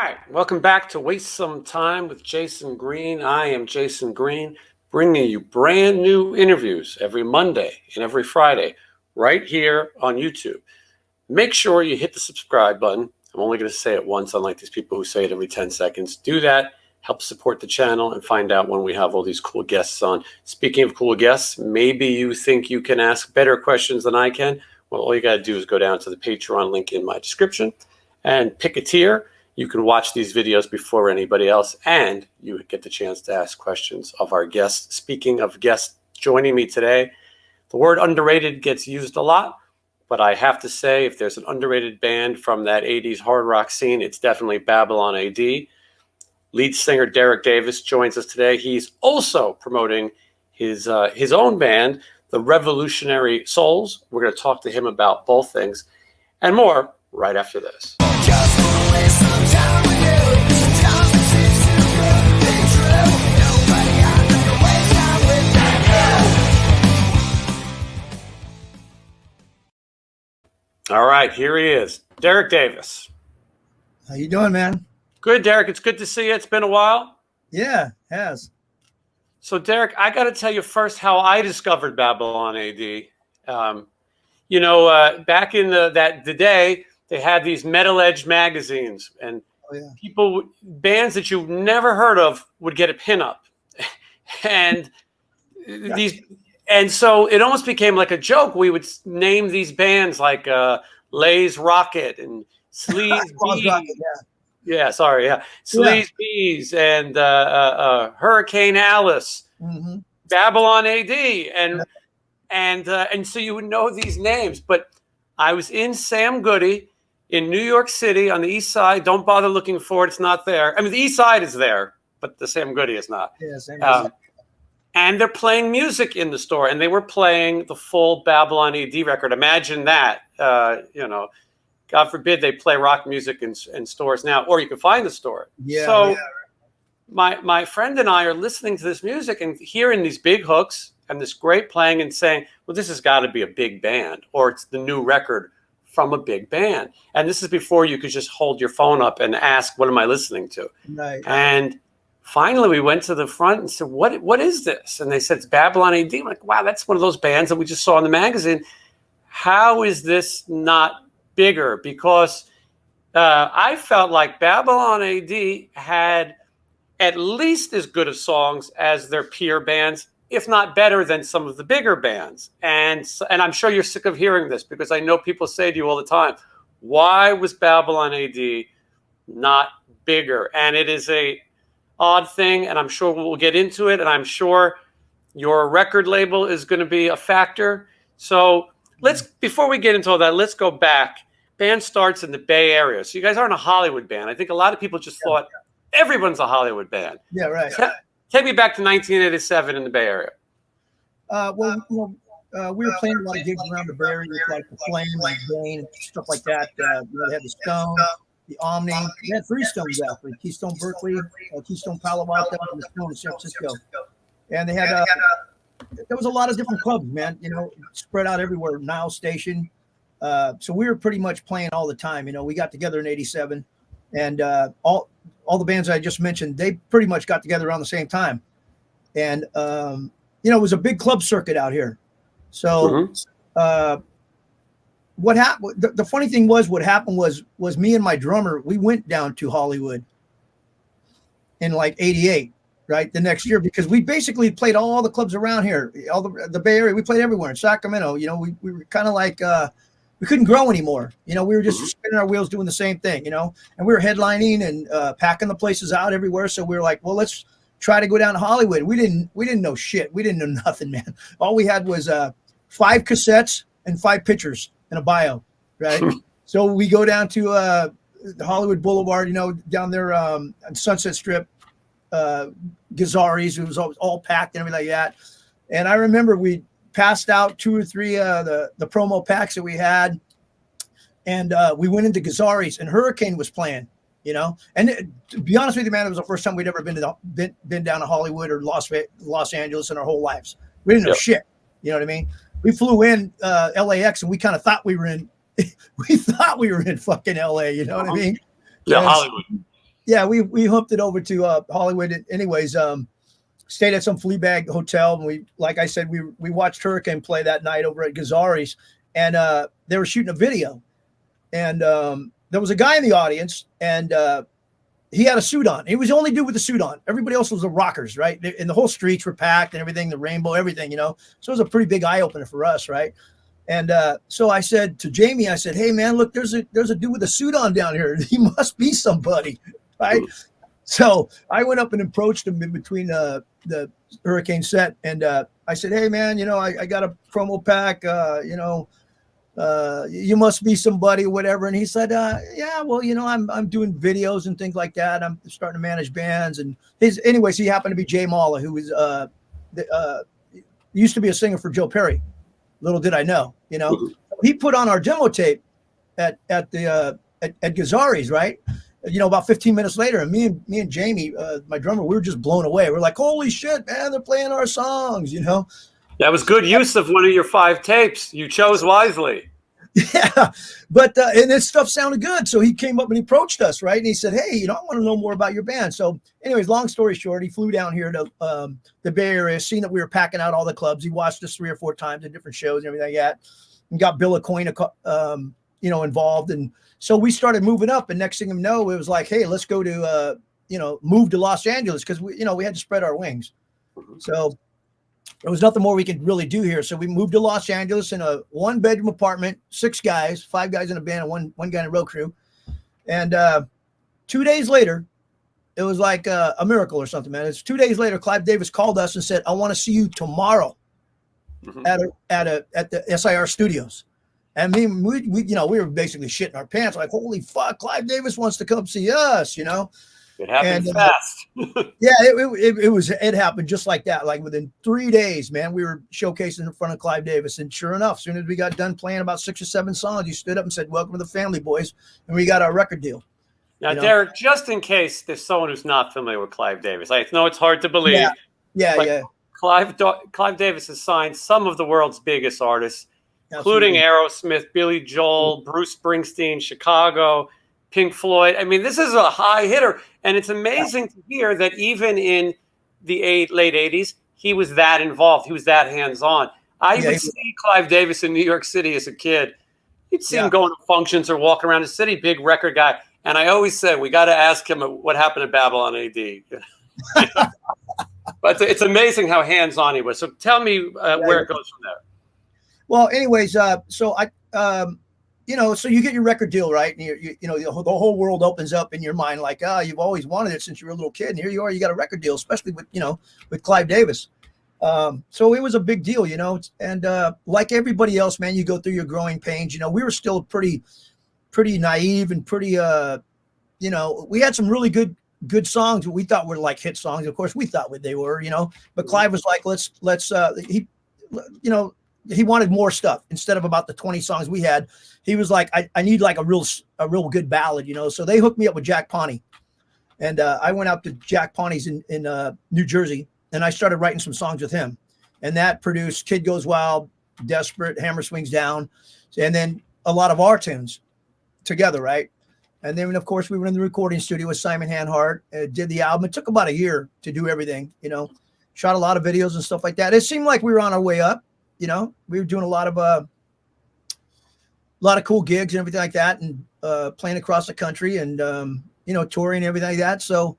right, welcome back to Waste Some Time with Jason Green. I am Jason Green, bringing you brand new interviews every Monday and every Friday right here on YouTube. Make sure you hit the subscribe button. I'm only going to say it once, unlike these people who say it every 10 seconds. Do that, help support the channel, and find out when we have all these cool guests on. Speaking of cool guests, maybe you think you can ask better questions than I can. Well, all you got to do is go down to the Patreon link in my description and pick a tier. You can watch these videos before anybody else, and you get the chance to ask questions of our guests. Speaking of guests joining me today, the word underrated gets used a lot, but I have to say, if there's an underrated band from that 80s hard rock scene, it's definitely Babylon A.D. Lead singer Derek Davis joins us today. He's also promoting his own band, the Revolutionary Souls. We're going to talk to him about both things and more right after this. All right, here he is, Derek Davis. How you doing, man? Good, Derek. It's good to see you. It's been a while. Yeah, it has. So, Derek, I got to tell you first how I discovered Babylon A.D. Back in the day, they had these Metal Edge magazines, and bands that you've never heard of would get a pinup, and so it almost became like a joke. We would name these bands like Lay's Rocket and Sleaze Bees. Sleaze Bees and Hurricane Alice, Babylon A.D. And so you would know these names. But I was in Sam Goody in New York City on the East Side. Don't bother looking for it; it's not there. I mean, the East Side is there, but the Sam Goody is not. Yeah, and they're playing music in the store, and they were playing the full Babylon A.D. record. Imagine that. God forbid they play rock music in stores now, or you can find the store. My friend and I are listening to this music and hearing these big hooks and this great playing and saying, well, this has got to be a big band, or it's the new record from a big band. And this is before you could just hold your phone up and ask, what am I listening to? Right. And finally, we went to the front and said, what is this? And they said, it's Babylon A.D. I'm like, wow, that's one of those bands that we just saw in the magazine. How is this not bigger? Because I felt like Babylon A.D. had at least as good of songs as their peer bands, if not better than some of the bigger bands. And I'm sure you're sick of hearing this, because I know people say to you all the time, why was Babylon A.D. not bigger? And it is a odd thing, and I'm sure we'll get into it, and I'm sure your record label is going to be a factor. So before we get into all that, let's go back. Band starts in the Bay Area. So you guys aren't a Hollywood band. I think a lot of people just thought everyone's a Hollywood band. Yeah, right. Take me back to 1987 in the Bay Area. We were playing a lot of gigs around the Bay Area, like the Flame, like Bane, stuff like that. They had the Stone, the Omni. We had 3 Stones out there: Keystone Berkeley, Keystone Palo Alto, and the Stone in San Francisco. And they had there was a lot of different clubs, man. Spread out everywhere. Nile Station. So we were pretty much playing all the time. We got together in '87, and all the bands I just mentioned, they pretty much got together around the same time. And it was a big club circuit out here. So what happened? The funny thing was, what happened was me and my drummer, we went down to Hollywood in like '88, right? The next year, because we basically played all the clubs around here, all the Bay Area. We played everywhere in Sacramento. We were kind of like we couldn't grow anymore. We were just spinning our wheels doing the same thing, and we were headlining and packing the places out everywhere. So we were like, well, let's try to go down to Hollywood. We didn't know shit. We didn't know nothing, man. All we had was 5 cassettes and 5 pictures and a bio, right? So we go down to the Hollywood Boulevard, down there on Sunset Strip, Gazzari's. It was all packed and everything like that. And I remember we passed out 2 or 3 the promo packs that we had, and we went into Gazzari's, and Hurricane was playing, And to be honest with you, man, it was the first time we'd ever been down to Hollywood or Los Angeles in our whole lives. We didn't know shit. You know what I mean? We flew in LAX, and we kind of thought we were in fucking LA. You know what I mean? Yeah, Hollywood. yeah, we humped it over to Hollywood. Anyways, stayed at some Fleabag hotel, and we, like I said, we watched Hurricane play that night over at Gazzari's, and they were shooting a video, and there was a guy in the audience, and he had a suit on. He was the only dude with a suit on. Everybody else was the rockers, right? And the whole streets were packed and everything, the rainbow, everything, you know. So it was a pretty big eye opener for us, right? And so I said to Jamie, I said, "Hey man, look, there's a dude with a suit on down here. He must be somebody," right? So I went up and approached him in between the Hurricane set, and I said, "Hey man, you know, I got a promo pack, you know, you must be somebody or whatever." And he said, "Yeah, well, you know, I'm doing videos and things like that. I'm starting to manage bands." And anyways, he happened to be Jay Mala, who was used to be a singer for Joe Perry. Little did I know, you know. He put on our demo tape at Gazzari's, right? You know, about 15 minutes later, and me and Jamie, my drummer, we were just blown away. We're like, "Holy shit, man, they're playing our songs," you know. That was good use of one of your 5 tapes. You chose wisely. Yeah, but and this stuff sounded good. So he came up and he approached us, right? And he said, "Hey, you know, I want to know more about your band." So anyways, long story short, he flew down here to the Bay Area, seen that we were packing out all the clubs. He watched us 3 or 4 times at different shows and everything like that, and got Bill Acoin, you know, involved. And so we started moving up, and next thing you know, it was like, "Hey, let's go to, you know, move to Los Angeles," because we had to spread our wings. So there was nothing more we could really do here. So we moved to Los Angeles in a 1-bedroom apartment, 6 guys, 5 guys in a band, and one guy in a road crew. And 2 days later, it was like a miracle or something, man. It's 2 days later, Clive Davis called us and said, "I want to see you tomorrow at the SIR studios." And we were basically shitting our pants, like, "Holy fuck, Clive Davis wants to come see us," you know. It happened fast. Yeah, it happened just like that. Like within 3 days, man, we were showcasing in front of Clive Davis. And sure enough, as soon as we got done playing about 6 or 7 songs, he stood up and said, "Welcome to the family, boys." And we got our record deal. Now, Derek, just in case there's someone who's not familiar with Clive Davis, I know it's hard to believe. Yeah. Clive Davis has signed some of the world's biggest artists, including Aerosmith, Billy Joel, Bruce Springsteen, Chicago, Pink Floyd. I mean, this is a high hitter, and it's amazing to hear that even in the late 80s, he was that involved. He was that hands-on. I would see Clive Davis in New York City as a kid. You'd see him going to functions or walking around the city, big record guy. And I always said, we got to ask him what happened at Babylon A.D. But it's amazing how hands-on he was. So tell me where it goes from there. Well, anyways, so I you know, so you get your record deal, right? And you know, the whole world opens up in your mind, like, you've always wanted it since you were a little kid, and here you are, you got a record deal, especially with Clive Davis. So it was a big deal, you know. And like everybody else, man, you go through your growing pains. You know, we were still pretty naive and pretty, you know, we had some really good songs that we thought were like hit songs. Of course, we thought what they were, you know. But Clive was like, let's he, you know, he wanted more stuff instead of about the 20 songs we had. He was like, I need like a real good ballad, you know. So they hooked me up with Jack Pawnee, and I went out to Jack Pawnee's in New Jersey, and I started writing some songs with him, and that produced Kid Goes Wild, Desperate, Hammer Swings Down, and then a lot of our tunes together, right? And then of course we were in the recording studio with Simon Hanhart, did the album. It took about a year to do everything, you know. Shot a lot of videos and stuff like that. It seemed like we were on our way up. You know, we were doing a lot of cool gigs and everything like that, and playing across the country, and you know, touring and everything like that. So,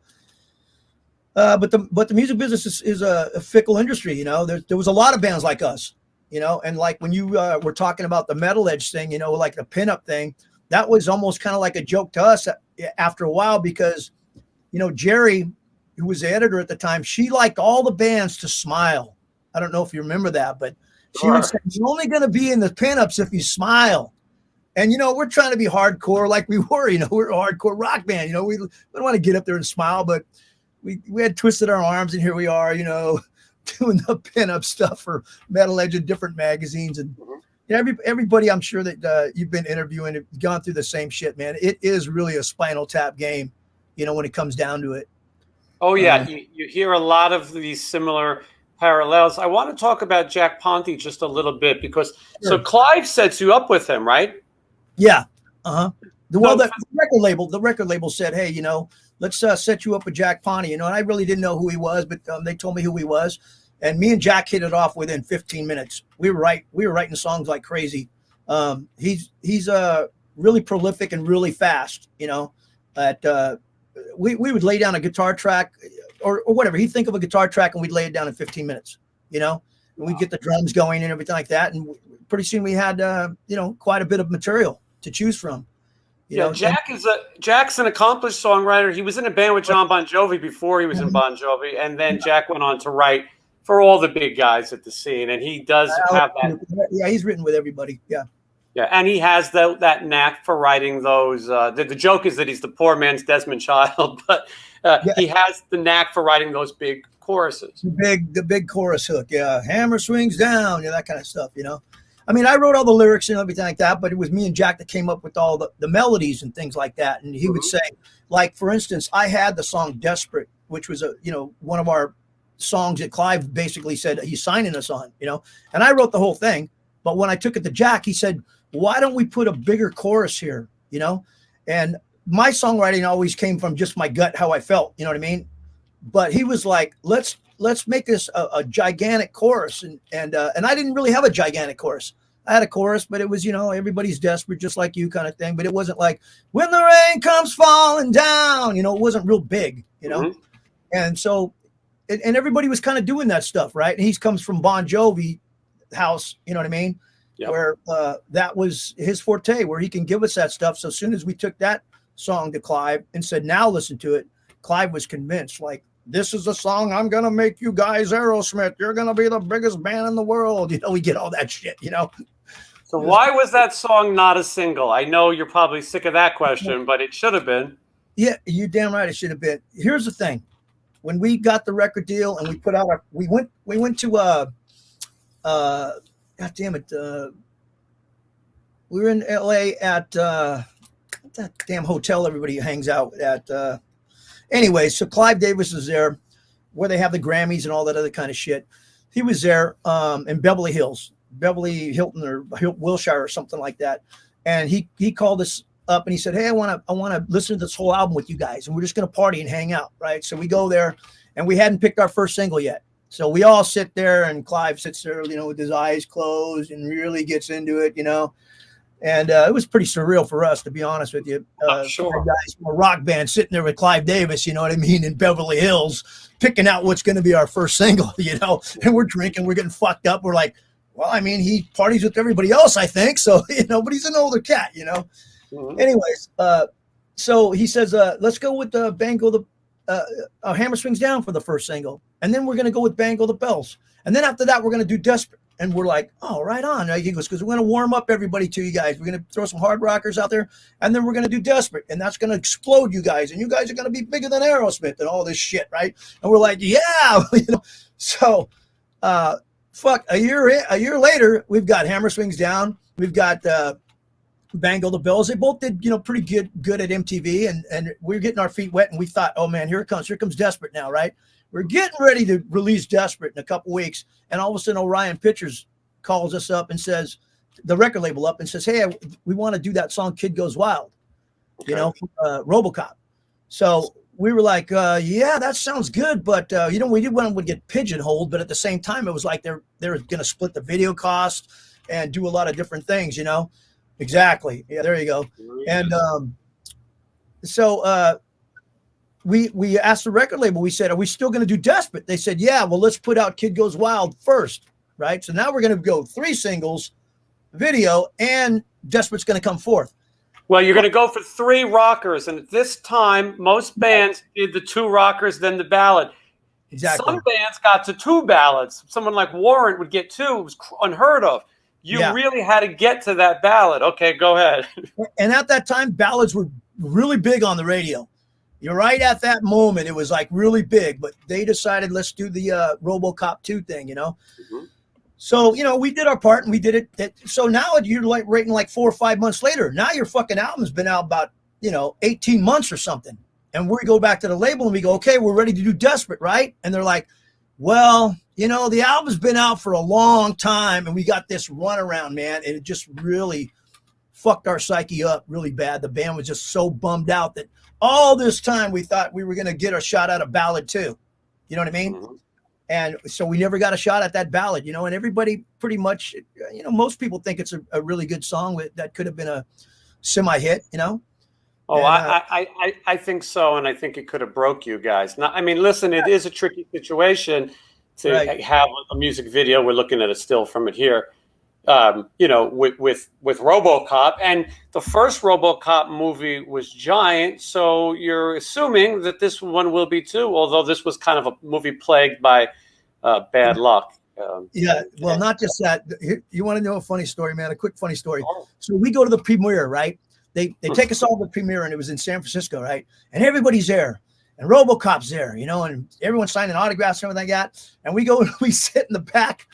but the music business is a fickle industry. You know, there was a lot of bands like us. You know, and like when you were talking about the metal edge thing, you know, like the pinup thing, that was almost kind of like a joke to us after a while, because, you know, Jerry, who was the editor at the time, she liked all the bands to smile. I don't know if you remember that, but she would say, "You're only going to be in the pinups if you smile." And, you know, we're trying to be hardcore like we were, you know, we're a hardcore rock band. You know, we don't want to get up there and smile, but we had twisted our arms, and here we are, you know, doing the pinup stuff for Metal Edge and different magazines. And everybody, I'm sure that you've been interviewing, have gone through the same shit, man. It is really a Spinal Tap game, you know, when it comes down to it. Oh, yeah. You hear a lot of these similar parallels. I want to talk about Jack Ponte just a little bit, because so Clive sets you up with him, right? Yeah. The record label said, "Hey, you know, let's set you up with Jack Pawnee, and I really didn't know who he was, but they told me who he was, and me and Jack hit it off within 15 minutes. We were writing songs like crazy. He's really prolific and really fast, we would lay down a guitar track or whatever. He'd think of a guitar track and we'd lay it down in 15 minutes, and we'd get the drums going and everything like that. And pretty soon we had, quite a bit of material to choose from. Jack's an accomplished songwriter. He was in a band with John Bon Jovi before he was in Bon Jovi. And then Jack went on to write for all the big guys at the scene. And he does have that. Yeah, he's written with everybody. Yeah. Yeah, and he has that knack for writing those. The joke is that he's the poor man's Desmond Child, but he has the knack for writing those big choruses. The big chorus hook, yeah. Hammer swings down, that kind of stuff, I mean, I wrote all the lyrics and everything like that, but it was me and Jack that came up with all the melodies and things like that. And he would say, like, for instance, I had the song Desperate, which was one of our songs that Clive basically said he's signing us on, and I wrote the whole thing. But when I took it to Jack, he said, why don't we put a bigger chorus here, And my songwriting always came from just my gut, how I felt, you know what I mean? But he was like, let's make this a gigantic chorus. And I didn't really have a gigantic chorus. I had a chorus, but it was, everybody's desperate, just like you kind of thing. But it wasn't like, when the rain comes falling down, it wasn't real big, And so, and everybody was kind of doing that stuff, right? And he comes from Bon Jovi house, you know what I mean? Yep. Where that was his forte, where he can give us that stuff. So as soon as we took that song to Clive and said, now listen to it, Clive was convinced, like, this is the song I'm going to make you guys Aerosmith. You're going to be the biggest band in the world. We get all that shit, So why was that song not a single? I know you're probably sick of that question, but it should have been. Yeah, you're damn right it should have been. Here's the thing. When we got the record deal and we put out we went to God damn it. We were in LA at that damn hotel everybody hangs out at. Anyway, so Clive Davis is there where they have the Grammys and all that other kind of shit. He was there in Beverly Hilton or Wilshire or something like that. And he called us up and he said, hey, I want to listen to this whole album with you guys. And we're just going to party and hang out. Right. So we go there and we hadn't picked our first single yet. So we all sit there and Clive sits there, with his eyes closed and really gets into it, And it was pretty surreal for us, to be honest with you. Sure. Guys from a rock band sitting there with Clive Davis, you know what I mean, in Beverly Hills, picking out what's going to be our first single, And we're drinking, we're getting fucked up. We're like, well, I mean, he parties with everybody else, I think. So, but he's an older cat, Mm-hmm. Anyways, so he says, let's go with the Bangle Hammer Swings Down for the first single. And then we're going to go with Bangle the Bells. And then after that, we're going to do Desperate. And we're like, oh, right on. He goes, because we're going to warm up everybody to you guys. We're going to throw some hard rockers out there. And then we're going to do Desperate. And that's going to explode you guys. And you guys are going to be bigger than Aerosmith and all this shit, right? And we're like, yeah. So, a year later, we've got Hammer Swings Down. We've got Bangle the Bells. They both did, pretty good at MTV. And we're getting our feet wet. And we thought, oh, man, here it comes. Here comes Desperate now, right? We're getting ready to release Desperate in a couple weeks. And all of a sudden, Orion Pictures calls us up and says, the record label up and says, hey, we want to do that song Kid Goes Wild, Robocop. So we were like, yeah, that sounds good. But, we didn't want to get pigeonholed. But at the same time, it was like they're going to split the video cost and do a lot of different things, Exactly. Yeah, there you go. And so we asked the record label, we said, are we still going to do Desperate? They said, yeah, well, let's put out Kid Goes Wild first, right? So now we're going to go 3 singles, video, and Desperate's going to come fourth. Well, you're going to go for 3 rockers. And at this time, most bands did the 2 rockers, then the ballad. Exactly. Some bands got to 2 ballads. Someone like Warrant would get 2. It was unheard of. You really had to get to that ballad. Okay, go ahead. And at that time, ballads were really big on the radio. You're right. At that moment, it was like really big, but they decided, let's do the Robocop 2 thing, Mm-hmm. So, we did our part and we did it. So now you're like rating like 4 or 5 months later. Now your fucking album's been out about, 18 months or something. And we go back to the label and we go, okay, we're ready to do Desperate, right? And they're like, well, the album's been out for a long time and we got this runaround, man. And it just really fucked our psyche up really bad. The band was just so bummed out that all this time we thought we were going to get a shot at a ballad too. You know what I mean? Mm-hmm. And so we never got a shot at that ballad, you know, and everybody pretty much, you know, most people think it's a really good song that could have been a semi-hit, you know? Oh, And, I think so, and I think it could have broke you guys. Now, I mean, listen, it is a tricky situation to right. have a music video. We're looking at a still from it here. You know, with RoboCop, and the first RoboCop movie was giant, so you're assuming that this one will be too. Although this was kind of a movie plagued by bad luck. Yeah, well, not just that. You want to know a funny story, man? A quick funny story. Oh. So we go to the premiere, right? They take us all to the premiere, and it was in San Francisco, right? And everybody's there, and RoboCop's there, you know, and everyone's signing autographs and everything like that. And we go and we sit in the back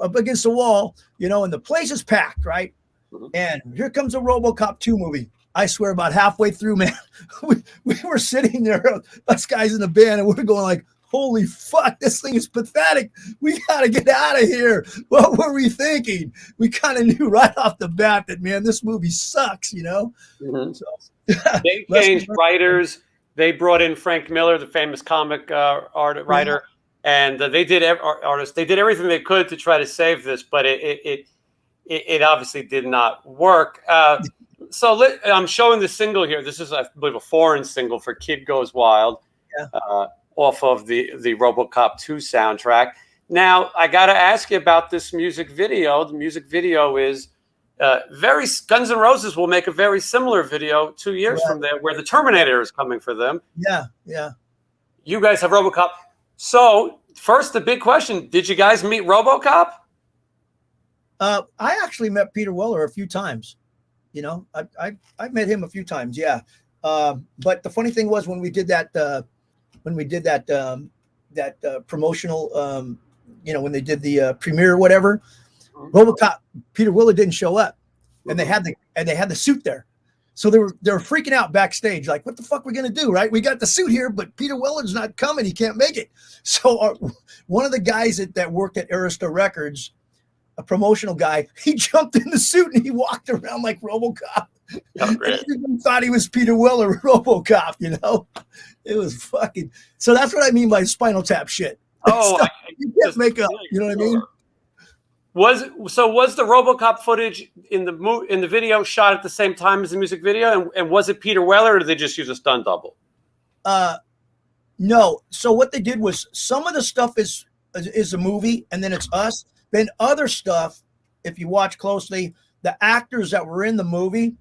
up against the wall, you know, and the place is packed, right? Mm-hmm. And here comes a RoboCop 2 movie. I swear, about halfway through, man, we were sitting there, us guys in the band, and we're going like, holy fuck, this thing is pathetic. We got to get out of here. What were we thinking? We kind of knew right off the bat that, man, this movie sucks, you know? Mm-hmm. So, they changed writers. They brought in Frank Miller, the famous comic writer, and they did artists. They did everything they could to try to save this, but it obviously did not work. So I'm showing the single here. This is, I believe, a foreign single for "Kid Goes Wild." Yeah. Off of the RoboCop 2 soundtrack. Now, I got to ask you about this music video. The music video is very Guns N' Roses will make a very similar video 2 years from there, where the Terminator is coming for them. Yeah, yeah. You guys have RoboCop. So, first, the big question: did you guys meet RoboCop? I actually met Peter Weller a few times. You know, I met him a few times. Yeah. But the funny thing was when we did that. Promotional, you know, when they did the premiere or whatever, RoboCop, Peter Weller didn't show up, and they had the suit there, so they were freaking out backstage, like, what the fuck we gonna do, right? We got the suit here, but Peter Weller's not coming; he can't make it. So one of the guys that worked at Arista Records, a promotional guy, he jumped in the suit and he walked around like RoboCop. Oh, great. Everyone thought he was Peter Weller, RoboCop, you know? It was fucking. So that's what I mean by Spinal Tap shit. Oh, you can't make up. You know what I mean? Was the RoboCop footage in the video shot at the same time as the music video, and was it Peter Weller, or did they just use a stunt double? No. So what they did was some of the stuff is a movie, and then it's us. Then other stuff, if you watch closely, the actors that were in the movie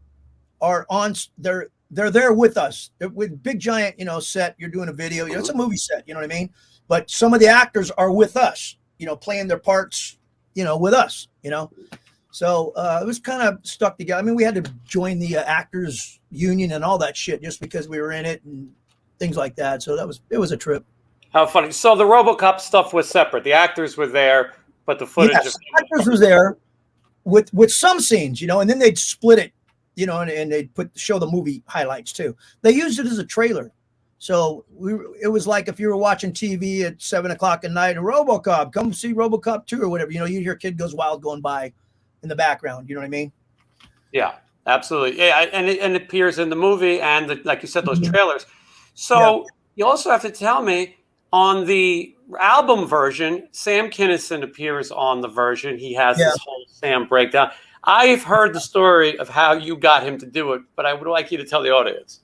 are on. They're there with us. They're with big giant, you know, set. You're doing a video. You know, it's a movie set. You know what I mean? But some of the actors are with us. You know, playing their parts. You know, with us. You know, so it was kind of stuck together. I mean, we had to join the actors union and all that shit just because we were in it and things like that. So it was a trip. How funny! So the RoboCop stuff was separate. The actors were there, but the footage. Yes, the actors was there with some scenes, you know, and then they'd split it, you know, and they'd show the movie highlights too. They used it as a trailer. So it was like if you were watching TV at 7 o'clock at night, a RoboCop, come see RoboCop 2 or whatever, you know, you hear Kid Goes Wild going by in the background. You know what I mean? Yeah, absolutely. Yeah, and it appears in the movie and like you said, those trailers. So you also have to tell me on the album version, Sam Kinison appears on the version. He has this whole Sam breakdown. I've heard the story of how you got him to do it, but I would like you to tell the audience.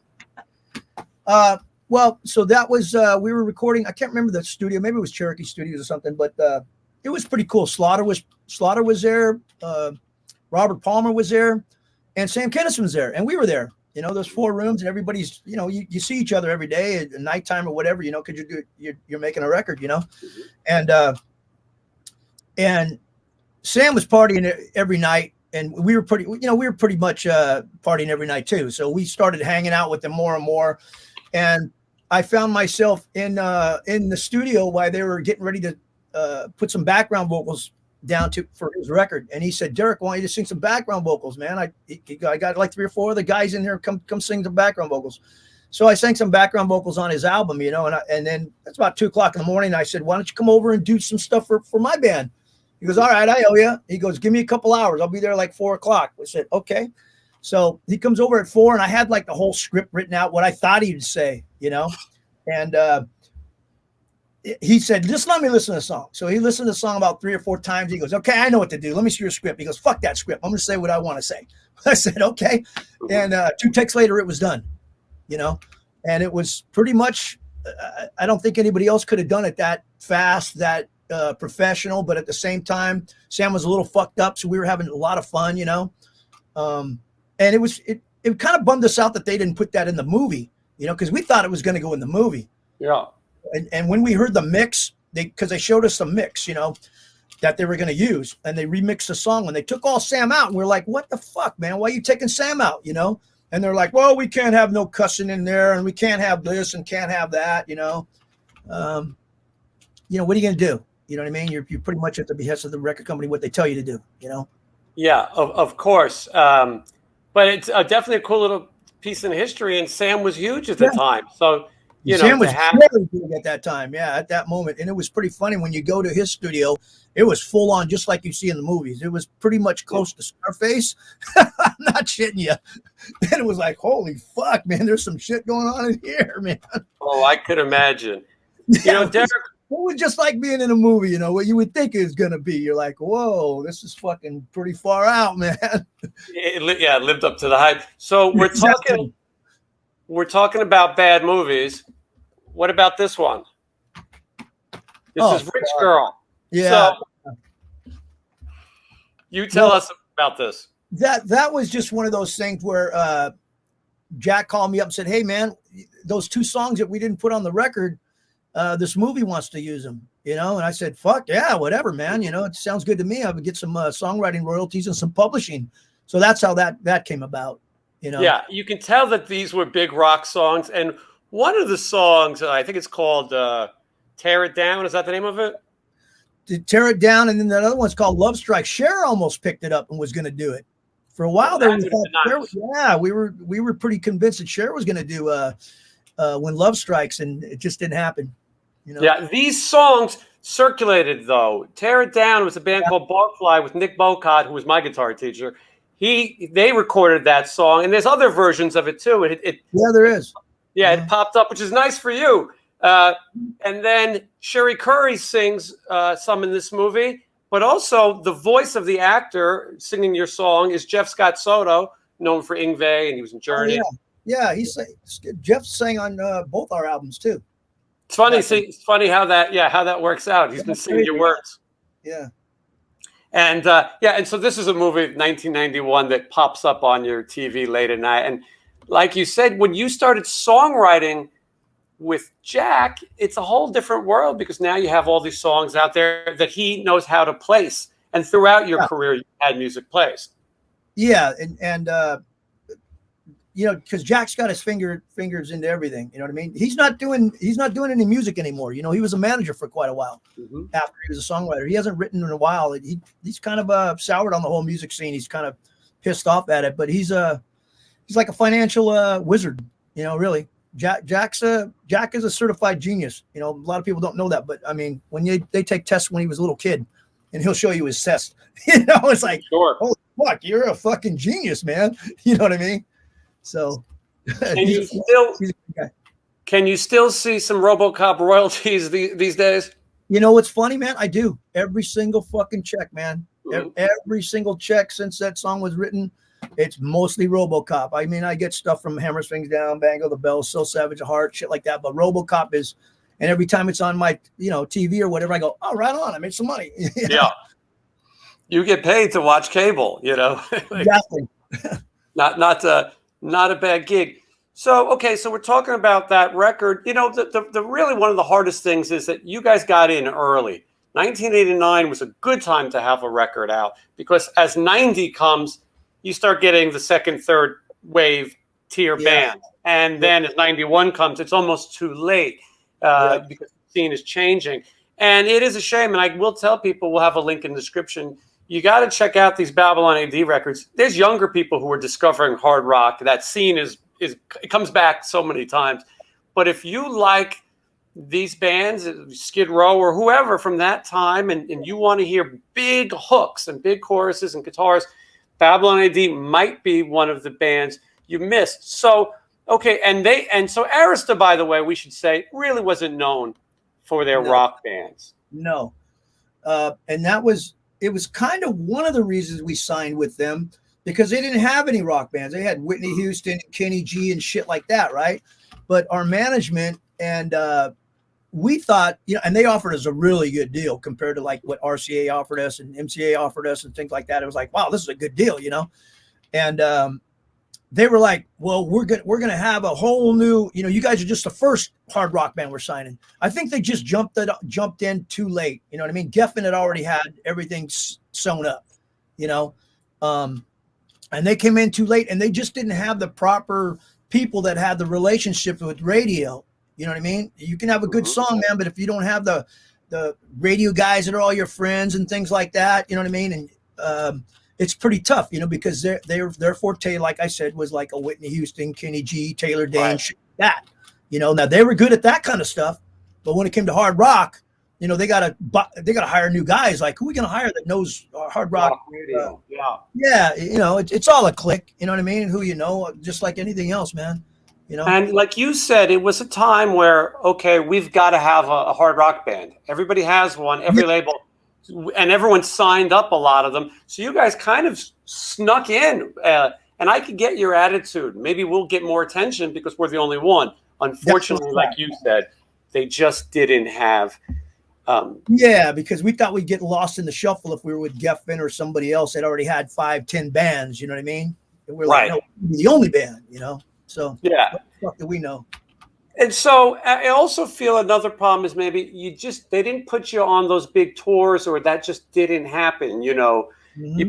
Well, so that was we were recording. I can't remember the studio. Maybe it was Cherokee Studios or something, but it was pretty cool. Slaughter was there. Robert Palmer was there, and Sam Kinison was there, and we were there. You know, there's 4 rooms, and everybody's, you know, you see each other every day at nighttime or whatever, you know, because you're making a record, you know, and Sam was partying every night, and we were pretty much partying every night too. So we started hanging out with them more and more, and I found myself in the studio while they were getting ready to put some background vocals down for his record, and he said, "Derek, why don't you just sing some background vocals, man? I got like 3 or 4 of the guys in here come sing some background vocals." So I sang some background vocals on his album, you know, and then it's about 2 o'clock in the morning. I said, "Why don't you come over and do some stuff for my band?" He goes, "All right, I owe you." He goes, "Give me a couple hours. I'll be there like 4 o'clock." I said, "Okay." So he comes over at 4, and I had like the whole script written out, what I thought he'd say, and he said, just let me listen to the song. So he listened to the song about 3 or 4 times. He goes, okay, I know what to do. Let me see your script. He goes, fuck that script. I'm going to say what I want to say. I said, okay. And 2 takes later, it was done, and it was pretty much, I don't think anybody else could have done it that fast, that professional, but at the same time, Sam was a little fucked up. So we were having a lot of fun, and it kind of bummed us out that they didn't put that in the movie, because we thought it was going to go in the movie. Yeah. And when we heard the mix, because they showed us the mix, that they were going to use, and they remixed the song, and they took all Sam out, and we're like, what the fuck, man? Why are you taking Sam out, And they're like, well, we can't have no cussing in there, and we can't have this and can't have that, what are you going to do? You know what I mean? You're pretty much at the behest of the record company, what they tell you to do, Yeah, of course. But it's definitely a cool little piece in history, and Sam was huge at the time. So, Sam was really big at that time, at that moment. And it was pretty funny when you go to his studio, it was full on, just like you see in the movies. It was pretty much close to Scarface. I'm not shitting you. And it was like, holy fuck, man, there's some shit going on in here, man. Oh, I could imagine. Derek. It was just like being in a movie, what you would think it's going to be. You're like, whoa, this is fucking pretty far out, man. It lived up to the hype. So we're talking about bad movies. What about this one? This is Rich Girl. Yeah. So you tell us about this. That was just one of those things where Jack called me up and said, hey, man, those 2 songs that we didn't put on the record, this movie wants to use them, and I said, fuck yeah, whatever, man. It sounds good to me. I would get some songwriting royalties and some publishing. So that's how that came about, Yeah, you can tell that these were big rock songs. And one of the songs, I think it's called Tear It Down. Is that the name of it? Tear It Down. And then that other one's called Love Strike. Cher almost picked it up and was going to do it. For a while there, we were pretty convinced that Cher was going to do When Love Strikes, and it just didn't happen. Yeah, these songs circulated, though. Tear It Down was a band called Barfly with Nick Bocott, who was my guitar teacher. They recorded that song, and there's other versions of it, too. There is. Yeah, it popped up, which is nice for you. And then Sherry Curry sings some in this movie, but also the voice of the actor singing your song is Jeff Scott Soto, known for Yngwie, and he was in Journey. Jeff sang on both our albums too. It's funny. It's funny how that works out. He's been singing your words. Yeah. And and so this is a movie, 1991, that pops up on your TV late at night. And like you said, when you started songwriting with Jack, it's a whole different world, because now you have all these songs out there that he knows how to place. And throughout your career, you had music placed. Yeah, and because Jack's got his fingers into everything. You know what I mean? He's not doing any music anymore. He was a manager for quite a while after he was a songwriter. He hasn't written in a while. He's kind of soured on the whole music scene. He's kind of pissed off at it. But he's like a financial wizard. Really. Jack is a certified genius. A lot of people don't know that, but I mean, when they take tests when he was a little kid, and he'll show you his test. It's like, sure. Oh fuck, you're a fucking genius, man. You know what I mean? So, can you still see some Robocop royalties these days? What's funny, man? I do. Every single fucking check, man. Every single check since that song was written, it's mostly Robocop. I mean, I get stuff from Hammer Swings Down, Bango the Bells, So Savage Heart, shit like that. But Robocop is, and every time it's on my, TV or whatever, I go, oh, right on. I made some money. Yeah. You get paid to watch cable, Exactly. Not a bad gig. So, okay, so we're talking about that record. The really one of the hardest things is that you guys got in early. 1989 was a good time to have a record out, because as 90 comes, you start getting the second, third wave tier band. And then as 91 comes, it's almost too late because the scene is changing. And it is a shame. And I will tell people, we'll have a link in the description. You got to check out these Babylon A.D. records. There's younger people who are discovering hard rock. That scene it comes back so many times. But if you like these bands, Skid Row or whoever from that time, and you want to hear big hooks and big choruses and guitars, Babylon AD might be one of the bands you missed. So, okay, and so Arista, by the way, we should say, really wasn't known for their rock bands. No. And it was kind of one of the reasons we signed with them, because they didn't have any rock bands. They had Whitney Houston, Kenny G, and shit like that, right? But our management and we thought, and they offered us a really good deal compared to like what RCA offered us and MCA offered us and things like that. It was like, wow, this is a good deal, And they were like, well, we're gonna have a whole new, you guys are just the first hard rock band we're signing. I think they just jumped in too late. You know what I mean? Geffen had already had everything sewn up, and they came in too late, and they just didn't have the proper people that had the relationship with radio. You know what I mean? You can have a good song, man, but if you don't have the radio guys that are all your friends and things like that, you know what I mean? And it's pretty tough, because their forte, like I said, was like a Whitney Houston, Kenny G, Taylor Dane, shit like that. Now they were good at that kind of stuff, but when it came to hard rock, they gotta hire new guys. Like, who are we gonna hire that knows hard rock? Radio. It's all a click. You know what I mean? Who just like anything else, man. And like you said, it was a time where, okay, we've got to have a hard rock band. Everybody has one, every label, and everyone signed up, a lot of them. So you guys kind of snuck in, and I could get your attitude. Maybe we'll get more attention because we're the only one. Unfortunately, like you said, they just didn't have. Because we thought we'd get lost in the shuffle if we were with Geffen or somebody else that already had 5-10 bands. You know what I mean? And we're like, no, we're the only band. So yeah, what the fuck do we know? And so I also feel another problem is maybe they didn't put you on those big tours, or that just didn't happen. You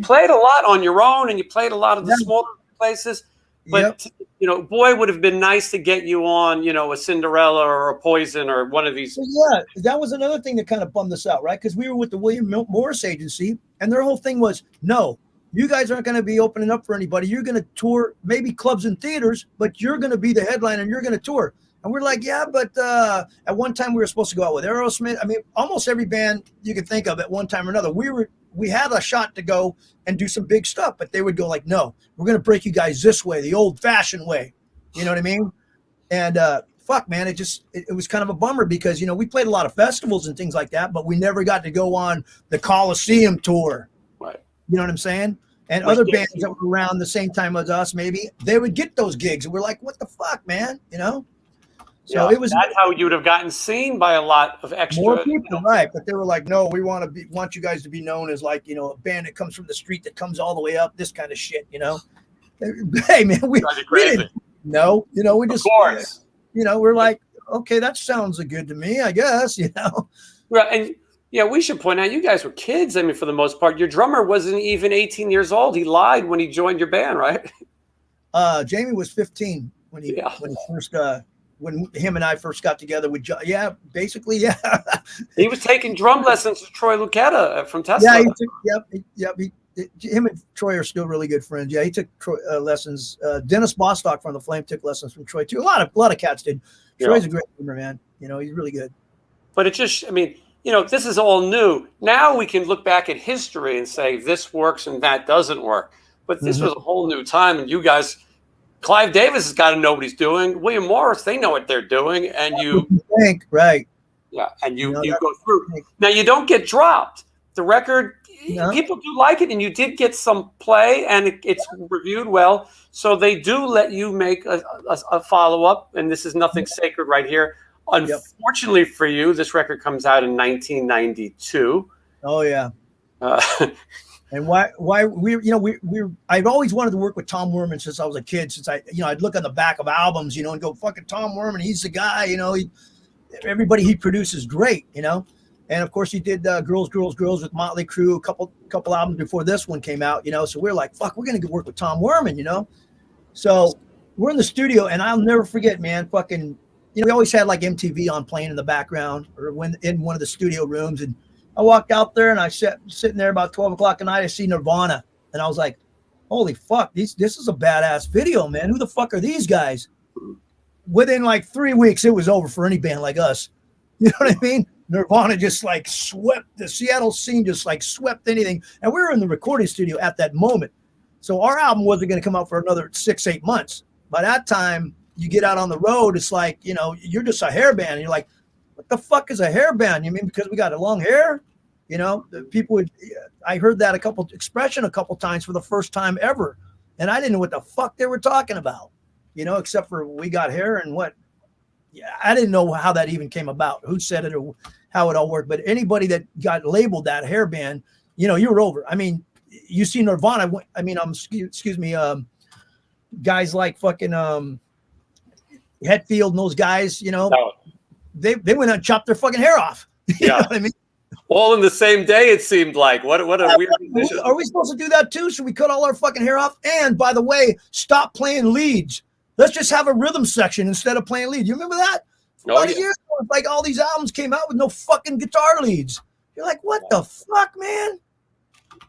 played a lot on your own, and you played a lot of the smaller places. But boy, would have been nice to get you on, a Cinderella or a Poison or one of these. Yeah, that was another thing that kind of bummed us out, right? Because we were with the William Morris Agency, and their whole thing was, no, you guys aren't going to be opening up for anybody. You're going to tour maybe clubs and theaters, but you're going to be the headliner and you're going to tour. And we're like, yeah, but at one time we were supposed to go out with Aerosmith. I mean, almost every band you can think of at one time or another. We had a shot to go and do some big stuff, but they would go like, no, we're going to break you guys this way, the old fashioned way. You know what I mean? And fuck, man, it was kind of a bummer because, we played a lot of festivals and things like that, but we never got to go on the Coliseum tour. Right. You know what I'm saying? And other bands that were around the same time as us, maybe they would get those gigs. And we're like, what the fuck, man? So it was. That's how you would have gotten seen by a lot of extra more people, right? But they were like, no, we want you guys to be known as like, a band that comes from the street that comes all the way up, this kind of shit, Hey, man, we didn't. No, we just, of course. We're like, okay, that sounds good to me, I guess, Right, and. Yeah, we should point out you guys were kids. I mean, for the most part, your drummer wasn't even 18 years old. He lied when he joined your band, right? Jamie was 15 when he first when him and I first got together with basically. He was taking drum lessons with Troy Lucetta from Tesla. Yeah, him and Troy are still really good friends. Yeah, he took lessons. Dennis Bostock from the Flame took lessons from Troy too. A lot of cats did. Troy's a great drummer, man. He's really good. But it just, this is all new. Now we can look back at history and say this works and that doesn't work. But this was a whole new time, and you guys, Clive Davis has got to know what he's doing. William Morris, they know what they're doing, and you think, right? Yeah, and you go through. Now you don't get dropped. The record, people do like it, and you did get some play, and it's reviewed well. So they do let you make a follow up, and this is nothing sacred right here. Unfortunately for you, this record comes out in 1992. Oh yeah. And why I've always wanted to work with Tom Werman since I was a kid. Since I'd look on the back of albums, and go, fucking Tom Werman, he's the guy. Everybody he produces great, And of course he did Girls with Motley Crue, a couple albums before this one came out. So we're like, fuck, we're gonna go work with Tom Werman. So we're in the studio, and I'll never forget, man, fucking. We always had like MTV on playing in the background or in one of the studio rooms. And I walked out there and I sitting there about 12 o'clock at night. I see Nirvana and I was like, holy fuck, this is a badass video, man. Who the fuck are these guys? Within like 3 weeks, it was over for any band like us. You know what I mean? Nirvana just like swept the Seattle scene, just like swept anything. And we were in the recording studio at that moment. So our album wasn't going to come out for another 6-8 months. By that time, you get out on the road, it's like, you know, you're just a hair band. You're like, what the fuck is a hair band? You mean because we got a long hair? You know, people would, I heard that expression a couple times for the first time ever. And I didn't know what the fuck they were talking about, you know, except for we got hair and what. Yeah, I didn't know how that even came about, who said it or how it all worked. But anybody that got labeled that hair band, you know, you were over. I mean, you see Nirvana. I mean, excuse me, guys like fucking Hetfield and those guys, you know, they went out and chopped their fucking hair off. You know what I mean? All in the same day, it seemed like. What a weird position. Are we supposed to do that too? Should we cut all our fucking hair off? And by the way, stop playing leads. Let's just have a rhythm section instead of playing lead. You remember that? About a year ago, like all these albums came out with no fucking guitar leads. You're like, what the fuck, man?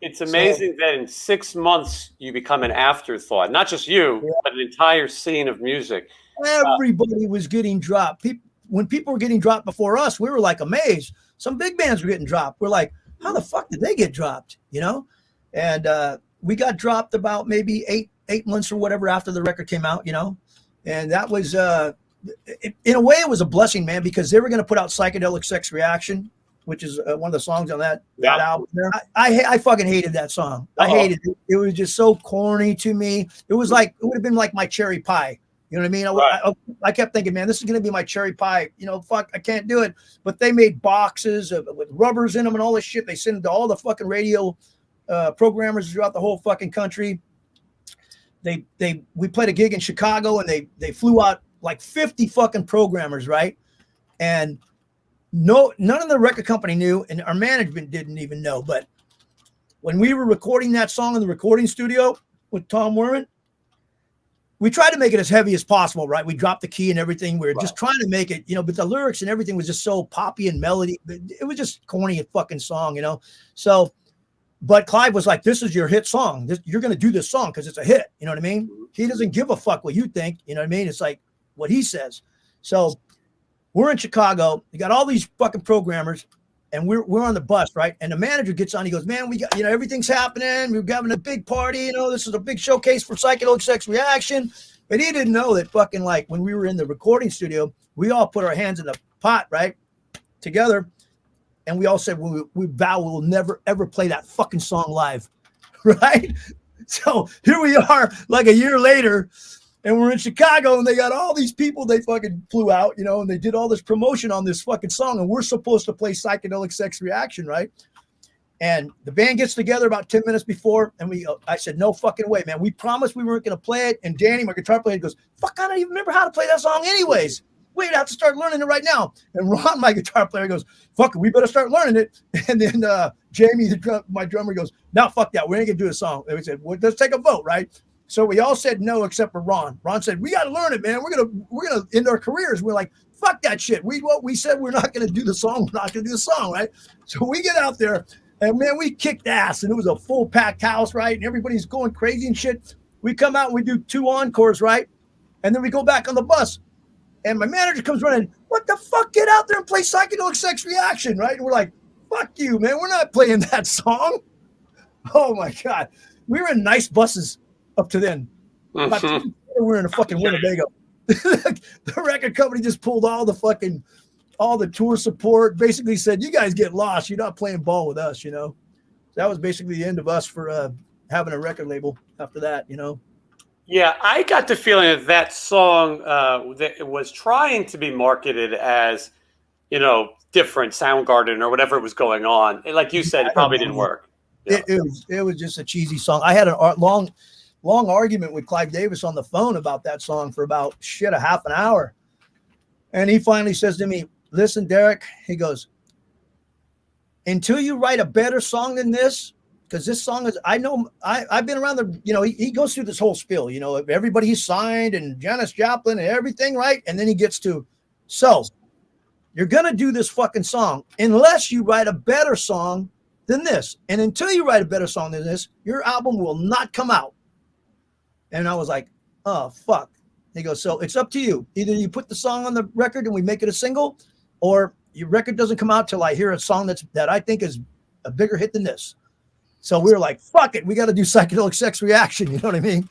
It's amazing that in 6 months you become an afterthought. Not just you, but an entire scene of music. Everybody was getting dropped. When people were getting dropped before us, we were like amazed. Some big bands were getting dropped. We're like, how the fuck did they get dropped? You know? And we got dropped about maybe eight months or whatever after the record came out, you know? And that was, in a way, it was a blessing, man, because they were going to put out Psychedelic Sex Reaction, which is one of the songs on that album. I fucking hated that song. I hated it. It was just so corny to me. It was like, it would have been like my cherry pie. You know what I mean? I kept thinking, man, this is going to be my cherry pie. You know, fuck, I can't do it. But they made boxes with rubbers in them and all this shit. They sent them to all the fucking radio programmers throughout the whole fucking country. We played a gig in Chicago and they flew out like 50 fucking programmers, right? And none of the record company knew, and our management didn't even know. But when we were recording that song in the recording studio with Tom Werman, we tried to make it as heavy as possible, right? We dropped the key and everything. We were just trying to make it, you know, but the lyrics and everything was just so poppy and melody. It was just corny fucking song, you know? So, but Clive was like, this is your hit song. You're going to do this song because it's a hit. You know what I mean? He doesn't give a fuck what you think. You know what I mean? It's like what he says. So we're in Chicago. You got all these fucking programmers and we're on the bus, right? And the manager gets on. He goes, man, we got, you know, everything's happening. We're having a big party. You know, this is a big showcase for Psychedelic Sex Reaction. But he didn't know that fucking, like, when we were in the recording studio, we all put our hands in the pot, right? Together. And we all said, we vow we'll never, ever play that fucking song live. Right? So here we are like a year later. And we're in Chicago and they got all these people they fucking flew out, you know, and they did all this promotion on this fucking song. And we're supposed to play Psychedelic Sex Reaction, right? And the band gets together about 10 minutes before. And I said, no fucking way, man. We promised we weren't going to play it. And Danny, my guitar player, goes, fuck, I don't even remember how to play that song anyways. Wait, I have to start learning it right now. And Ron, my guitar player, goes, fuck it, we better start learning it. And then Jamie, my drummer, goes, no, fuck that. We ain't going to do a song. And we said, well, let's take a vote, right? So we all said no except for Ron. Ron said, we got to learn it, man. We're gonna end our careers. We're like, fuck that shit. We said we're not gonna do the song. We're not gonna do the song, right? So we get out there and man, we kicked ass and it was a full packed house, right? And everybody's going crazy and shit. We come out and we do 2 encores, right? And then we go back on the bus. And my manager comes running, what the fuck? Get out there and play Psychedelic Sex Reaction, right? And we're like, fuck you, man. We're not playing that song. Oh my God. We were in nice buses up to then. We're in a fucking Winnebago. The record company just pulled all the tour support, basically said, you guys get lost. You're not playing ball with us, you know? So that was basically the end of us for having a record label after that, you know? Yeah, I got the feeling that song that it was trying to be marketed as, you know, different Soundgarden or whatever was going on. And like you said, it probably didn't work. Yeah. It was just a cheesy song. I had a long argument with Clive Davis on the phone about that song for about a half an hour. And he finally says to me, listen, Derek, he goes, until you write a better song than this, because this song is, I've been around the, you know, he goes through this whole spiel, you know, everybody he signed and Janis Joplin and everything, right? And then he gets to, so you're going to do this fucking song unless you write a better song than this. And until you write a better song than this, your album will not come out. And I was like, oh, fuck. He goes, so it's up to you. Either you put the song on the record and we make it a single, or your record doesn't come out till I hear a song that I think is a bigger hit than this. So we were like, fuck it, we got to do Psychedelic Sex Reaction. You know what I mean?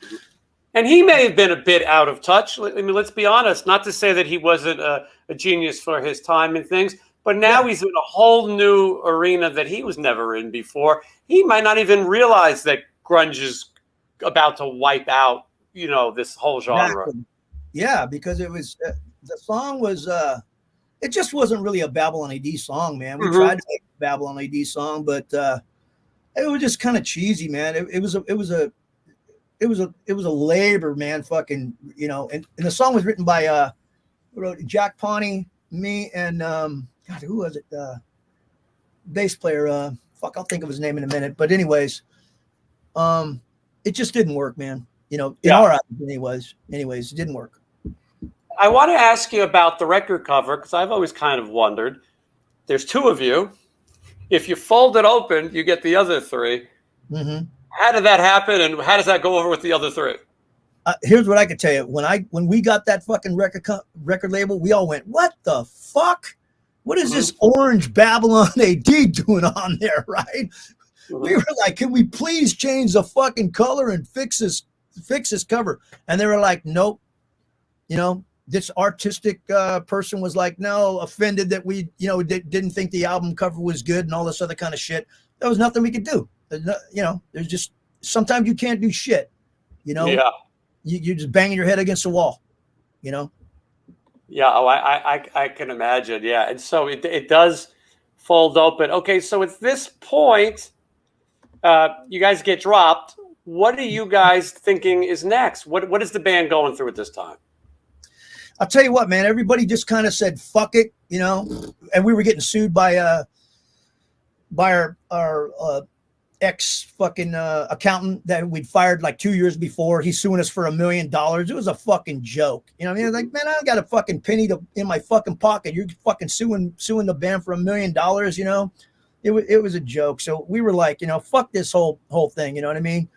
And he may have been a bit out of touch. I mean, let's be honest. Not to say that he wasn't a genius for his time and things, but now he's in a whole new arena that he was never in before. He might not even realize that grunge is about to wipe out, this whole genre. Exactly. Yeah, because it was the song was it just wasn't really a Babylon AD song, man. We tried to make a Babylon AD song, but it was just kind of cheesy, man. It was a labor, man. Fucking, and the song was written by wrote Jack Pawnee, me, and God, who was it? Bass player. Fuck, I'll think of his name in a minute. But anyways, it just didn't work, man. In our eyes, anyways, it didn't work. I want to ask you about the record cover because I've always kind of wondered. There's two of you. If you fold it open, you get the other three. Mm-hmm. How did that happen, and how does that go over with the other three? Here's what I could tell you. When we got that fucking record label, we all went, "What the fuck? What is this orange Babylon AD doing on there?" Right? We were like, "Can we please change the fucking color and fix this cover?" And they were like, "Nope." This artistic person was like, no, offended that we, didn't think the album cover was good and all this other kind of shit. There was nothing we could do. There's just, sometimes you can't do shit, Yeah. You're just banging your head against the wall, Yeah. Oh, I can imagine. Yeah. And so it does fold open. Okay. So at this point, you guys get dropped. What are you guys thinking is next? What is the band going through at this time? I'll tell you what, man, everybody just kind of said, fuck it, and we were getting sued by our ex fucking accountant that we'd fired like 2 years before. He's suing us for $1 million. It was a fucking joke. I mean? Like, man, I got a fucking penny in my fucking pocket. You're fucking suing the band for $1 million, It was a joke. So we were like, fuck this whole thing, you know what I mean?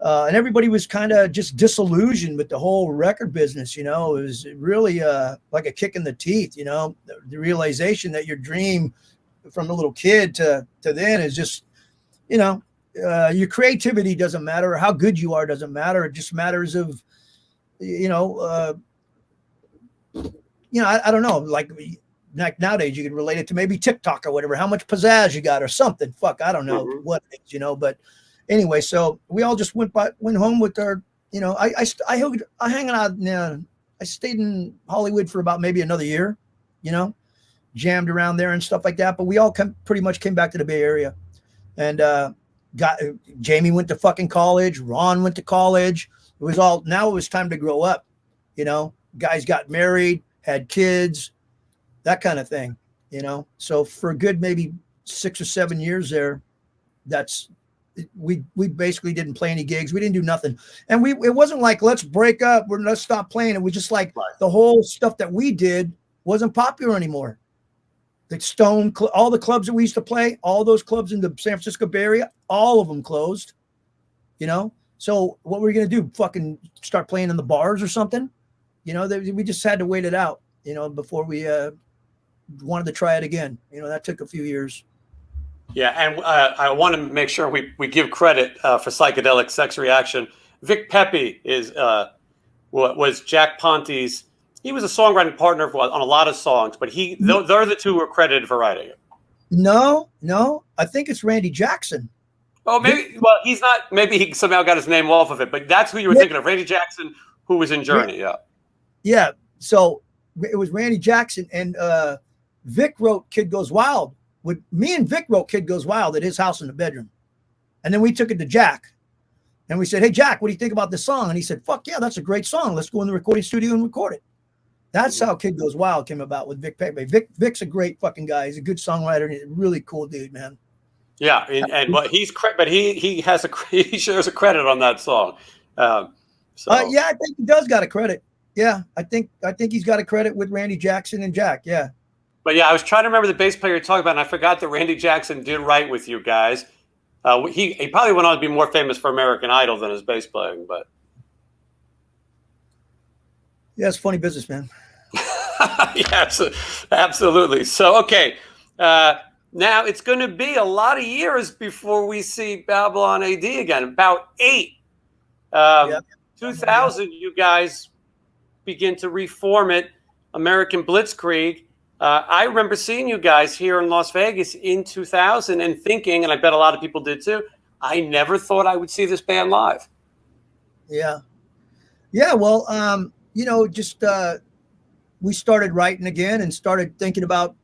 And everybody was kind of just disillusioned with the whole record business. It was really like a kick in the teeth, the realization that your dream from a little kid to then is just, your creativity doesn't matter. How good you are doesn't matter. It just matters of, I don't know, like nowadays you can relate it to maybe TikTok or whatever, how much pizzazz you got or something. Fuck, I don't know what it is, but anyway, so we all just went home with our, I hang out. I stayed in Hollywood for about maybe another year, jammed around there and stuff like that. But we all pretty much came back to the Bay Area, and Jamie went to fucking college. Ron went to college. Now it was time to grow up, Guys got married, had kids, that kind of thing, So for a good maybe 6 or 7 years there, we basically didn't play any gigs. We didn't do nothing. And it wasn't like, let's break up, let's stop playing. It was just like the whole stuff that we did wasn't popular anymore. The all the clubs that we used to play, all those clubs in the San Francisco Bay Area, all of them closed, So what were we going to do? Fucking start playing in the bars or something? We just had to wait it out, before we wanted to try it again. That took a few years. Yeah, and I want to make sure we give credit for Psychedelic Sex Reaction. Vic Pepe was Jack Ponte's. He was a songwriting partner on a lot of songs, but they're the two who are credited for writing it. No, I think it's Randy Jackson. Oh, maybe. Well, he's not. Maybe he somehow got his name off of it, but that's who you were thinking of, Randy Jackson, who was in Journey. Yeah. So it was Randy Jackson, and Vic wrote "Kid Goes Wild." Me and Vic wrote "Kid Goes Wild" at his house in the bedroom. And then we took it to Jack. And we said, hey, Jack, what do you think about this song? And he said, fuck yeah, that's a great song. Let's go in the recording studio and record it. That's how "Kid Goes Wild" came about with Vic Pepe. Vic's a great fucking guy. He's a good songwriter and he's a really cool dude, man. Yeah, and what he shares a credit on that song. Yeah, I think he does got a credit. Yeah, I think he's got a credit with Randy Jackson and Jack. Yeah. But yeah, I was trying to remember the bass player you're talking about, and I forgot that Randy Jackson did write with you guys. He probably went on to be more famous for American Idol than his bass playing, but yeah, it's funny business, man. Yeah, absolutely. So okay, now it's going to be a lot of years before we see Babylon AD again. About 8. Yep. 2000, you guys begin to reform it, American Blitzkrieg. I remember seeing you guys here in Las Vegas in 2000 and thinking, and I bet a lot of people did too, I never thought I would see this band live. Yeah. Yeah. Well, just we started writing again and started thinking about,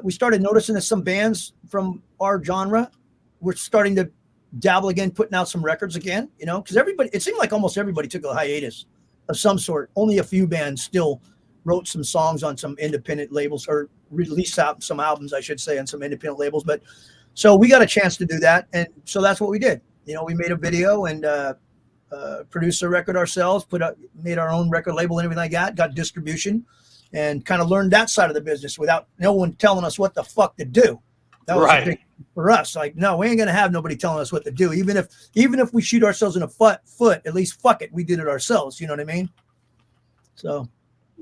we started noticing that some bands from our genre were starting to dabble again, putting out some records again, because it seemed like almost everybody took a hiatus of some sort. Only a few bands still wrote some songs on some independent labels, or released out some albums, I should say, on some independent labels. But so we got a chance to do that. And so that's what we did. We made a video and produced a record ourselves, made our own record label and everything like that, got distribution, and kind of learned that side of the business without no one telling us what the fuck to do. That was a big for us. Like, no, we ain't gonna have nobody telling us what to do. Even if we shoot ourselves in the foot, at least fuck it, we did it ourselves. You know what I mean? So,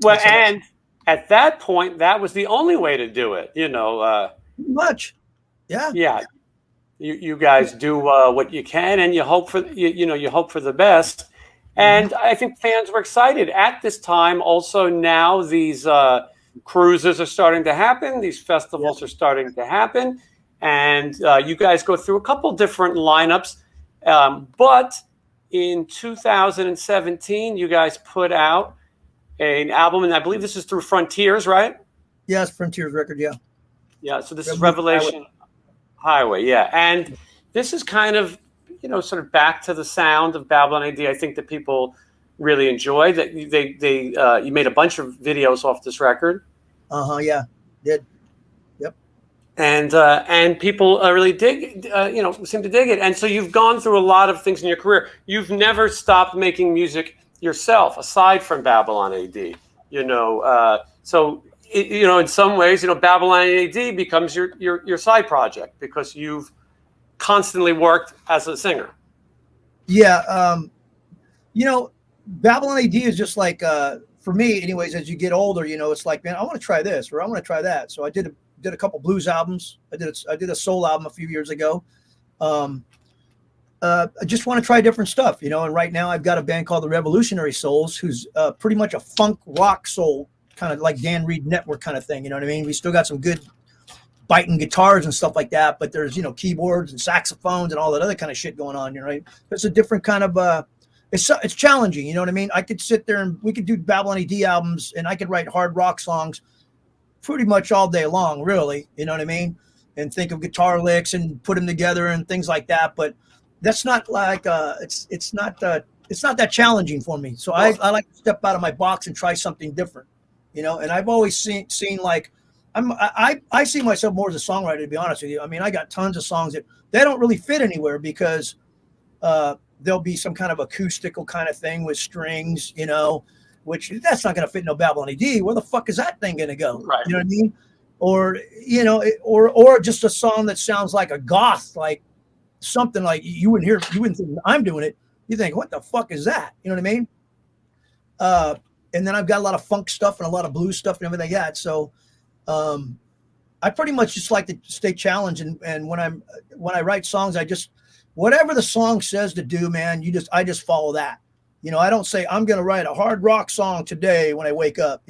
well, and at that point, that was the only way to do it. Much, yeah, yeah. You guys do what you can, and you hope for you hope for the best. And I think fans were excited at this time. Also, now these cruises are starting to happen. These festivals are starting to happen. And you guys go through a couple different lineups. But in 2017, you guys put out an album, and I believe this is through Frontiers, right? Yes, Frontiers record, yeah. Yeah, so this is Revelation Highway, yeah. And this is kind of, sort of back to the sound of Babylon AD. I think that people really enjoy that. You made a bunch of videos off this record. Yeah, did. Yep. And people really seem to dig it. And so you've gone through a lot of things in your career. You've never stopped making music yourself, aside from Babylon AD. So in some ways, Babylon AD becomes your side project because you've constantly worked as a singer. Yeah. Babylon AD is just like, for me anyways, as you get older, it's like, man, I want to try this, or I want to try that. So I did a couple blues albums. I did a soul album a few years ago. I just want to try different stuff, and right now I've got a band called the Revolutionary Souls, who's pretty much a funk rock soul, kind of like Dan Reed Network kind of thing. You know what I mean? We still got some good biting guitars and stuff like that, but there's, keyboards and saxophones and all that other kind of shit going on, right? It's a different kind of, it's challenging. You know what I mean? I could sit there and we could do Babylon AD albums, and I could write hard rock songs pretty much all day long, really. You know what I mean? And think of guitar licks and put them together and things like that. But that's not like, it's not that challenging for me. So I like to step out of my box and try something different, and I've always seen like, I see myself more as a songwriter, to be honest with you. I mean, I got tons of songs that they don't really fit anywhere because there'll be some kind of acoustical kind of thing with strings, which that's not going to fit no Babylon AD. Where the fuck is that thing going to go? Right. You know what I mean? Or, or just a song that sounds like a goth, like something like you wouldn't think I'm doing it. You think, what the fuck is that? You know what I mean? And then I've got a lot of funk stuff and a lot of blues stuff and everything like that. So, I pretty much just like to stay challenged. And when I write songs, whatever the song says to do, man, I just follow that. I don't say I'm going to write a hard rock song today when I wake up,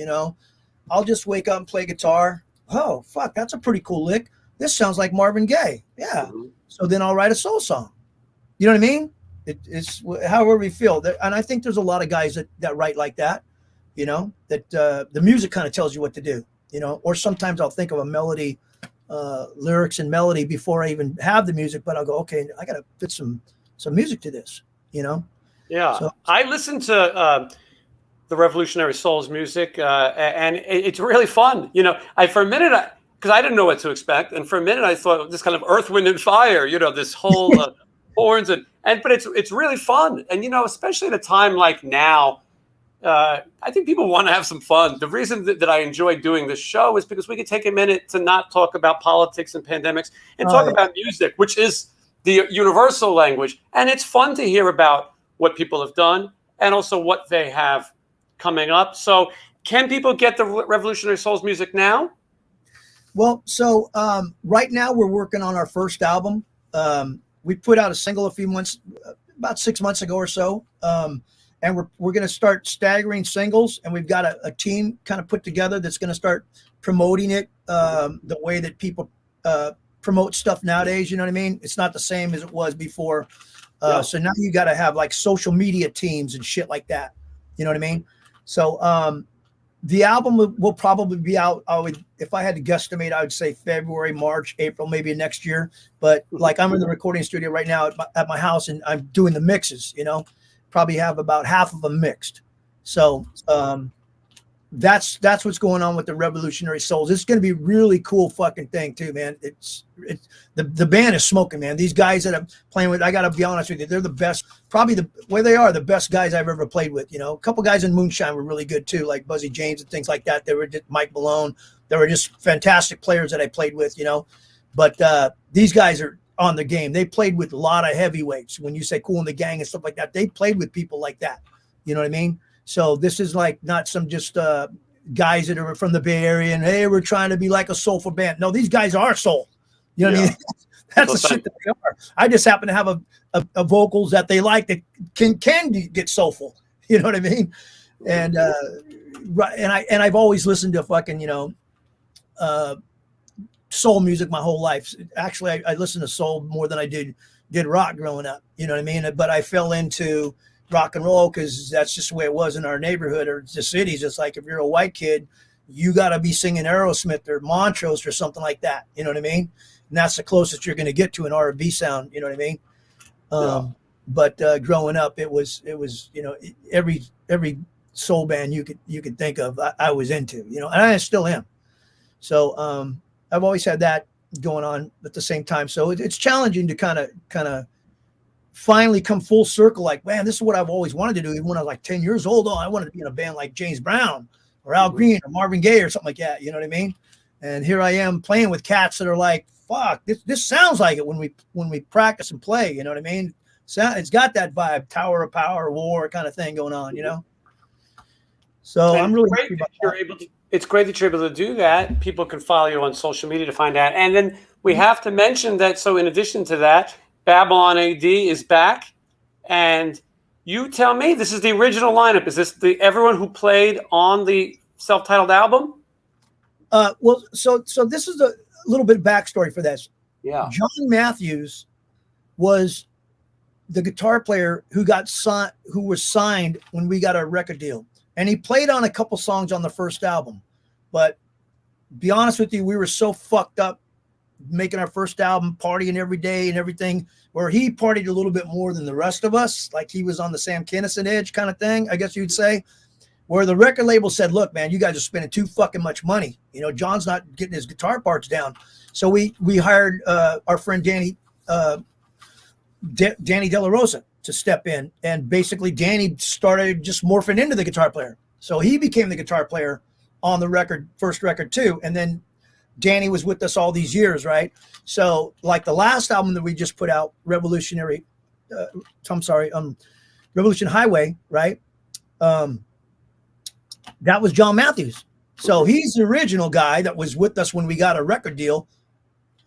I'll just wake up and play guitar. Oh, fuck, that's a pretty cool lick. This sounds like Marvin Gaye. Yeah. Mm-hmm. So then I'll write a soul song. You know what I mean? It's however we feel. And I think there's a lot of guys that write like that, that the music kind of tells you what to do. Or sometimes I'll think of a melody, lyrics and melody before I even have the music, but I'll go, okay, I got to fit some music to this, Yeah. So, I listened to the Revolutionary Souls music, and it's really fun. For a minute, because I didn't know what to expect, and for a minute I thought this kind of Earth, Wind, and Fire, this whole horns but it's really fun, and especially at a time like now. I think people want to have some fun. The reason that I enjoy doing this show is because we can take a minute to not talk about politics and pandemics and talk about music, which is the universal language. And it's fun to hear about what people have done and also what they have coming up. So can people get the Revolutionary Souls music now? Well, so right now we're working on our first album. We put out a single a few months, about 6 months ago or so, and we're going to start staggering singles, and we've got a team kind of put together that's going to start promoting it the way that people promote stuff nowadays. You know what I mean? It's not the same as it was before. Yeah. So now you got to have like social media teams and shit like that. You know what I mean? So the album will probably be out. If I had to guesstimate, I would say February, March, April, maybe next year. But like I'm in the recording studio right now at my house, and I'm doing the mixes. You know, probably have about half of them mixed. So that's what's going on with the Revolutionary Souls. It's going to be a really cool fucking thing too, man. It's the band is smoking, man. These guys that I'm playing with, I got to be honest with you, they're the best, probably the best guys I've ever played with. You know, a couple guys in Moonshine were really good too, like Buzzy James and things like that. They were just Mike Malone. They were just fantastic players that I played with, you know. But these guys are on the game. They played with a lot of heavyweights. When you say Cool in the Gang and stuff like that, they played with people like that. You know what I mean? So this is like not some just guys that are from the Bay Area and hey, we're trying to be like a soulful band. No, these guys are soul. You know what I mean? That's the shit that they are. I just happen to have a vocals that they like that can get soulful. You know what I mean? And I've always listened to fucking soul music my whole life. Actually, I listened to soul more than I did rock growing up. You know what I mean? But I fell into rock and roll because that's just the way it was in our neighborhood or the cities. It's like if you're a white kid, you got to be singing Aerosmith or Montrose or something like that. You know what I mean? And that's the closest you're going to get to an R&B sound. You know what I mean? But growing up, it was every soul band you could think of, I was into. You know, and I still am. So I've always had that going on at the same time. So it's challenging to kind of finally come full circle. Like, man, this is what I've always wanted to do. Even when I was like 10 years old, I wanted to be in a band like James Brown or Al Green or Marvin Gaye or something like that. You know what I mean? And here I am playing with cats that are like, fuck, this sounds like it when we practice and play. You know what I mean? So it's got that vibe, Tower of Power, War kind of thing going on, you know? So I'm really happy about that. It's great that you're able to do that. People can follow you on social media to find out. And then we have to mention that, so in addition to that, Babylon A.D. is back. And you tell me, this is the original lineup. Is this everyone who played on the self-titled album? Well, so this is a little bit of backstory for this. Yeah. John Matthews was the guitar player who was signed when we got our record deal. And he played on a couple songs on the first album. But be honest with you, we were so fucked up making our first album, partying every day and everything, where he partied a little bit more than the rest of us. Like he was on the Sam Kinison edge kind of thing, I guess you'd say. Where the record label said, look, man, you guys are spending too fucking much money. You know, John's not getting his guitar parts down. So we hired our friend Danny De La Rosa to step in. And basically Danny started just morphing into the guitar player. So he became the guitar player on the first record too. And then Danny was with us all these years, right? So like the last album that we just put out, Revolution Highway, right? That was John Matthews. So he's the original guy that was with us when we got a record deal.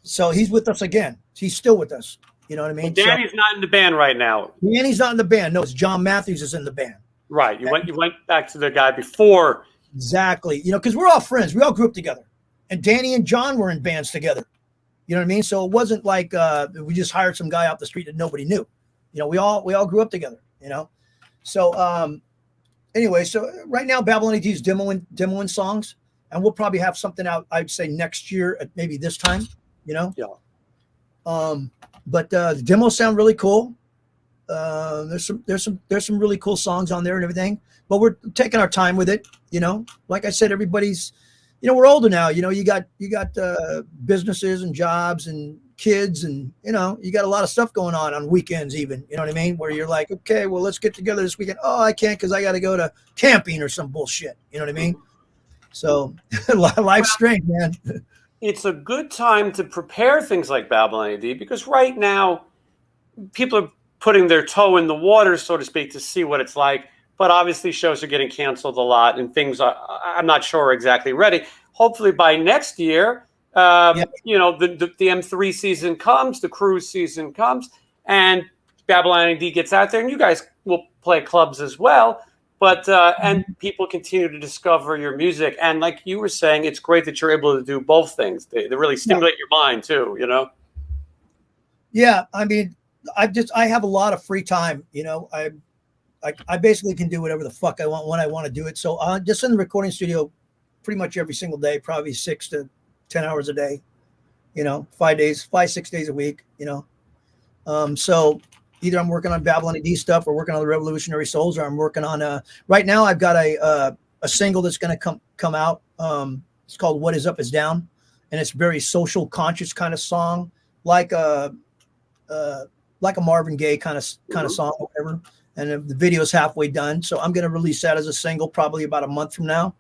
So he's with us again. He's still with us. You know what I mean? Well, Danny's not in the band right now. Danny's not in the band. No, it's John Matthews is in the band. Right. You went back to the guy before. Exactly. You know, because we're all friends. We all grew up together. And Danny and John were in bands together. You know what I mean? So it wasn't like we just hired some guy off the street that nobody knew. You know, we all grew up together, you know? So anyway, so right now Babylon A.D. is demoing songs, and we'll probably have something out, I'd say next year at maybe this time, you know? Yeah. But the demos sound really cool. There's some really cool songs on there and everything, but we're taking our time with it. You know, like I said, everybody's, you know, we're older now. You know, you got businesses and jobs and kids, and you know, you got a lot of stuff going on weekends, even. You know what I mean? Where you're like, okay, well, let's get together this weekend. Oh, I can't because I got to go to camping or some bullshit. You know what I mean? So life's strange, man. It's a good time to prepare things like Babylon A.D. because right now people are putting their toe in the water, so to speak, to see what it's like. But obviously shows are getting canceled a lot and things I'm not sure are exactly ready. Hopefully by next year, Yeah. You know, the M3 season comes, the cruise season comes, and Babylon AD gets out there, and you guys will play clubs as well. But and people continue to discover your music, and like you were saying, it's great that you're able to do both things. They really stimulate your mind too, you know. Yeah, I mean, I have a lot of free time. You know, I basically can do whatever the fuck I want when I want to do it. So I'm just in the recording studio pretty much every single day, probably 6 to 10 hours a day. You know, 6 days a week. You know, so either I'm working on Babylon AD stuff or working on the Revolutionary Souls, or I'm working on right now I've got a single that's going to come out. It's called What Is Up Is Down, and it's very social conscious kind of song, like a Marvin Gaye kind of song, or whatever. And the video's halfway done, so I'm going to release that as a single probably about a month from now,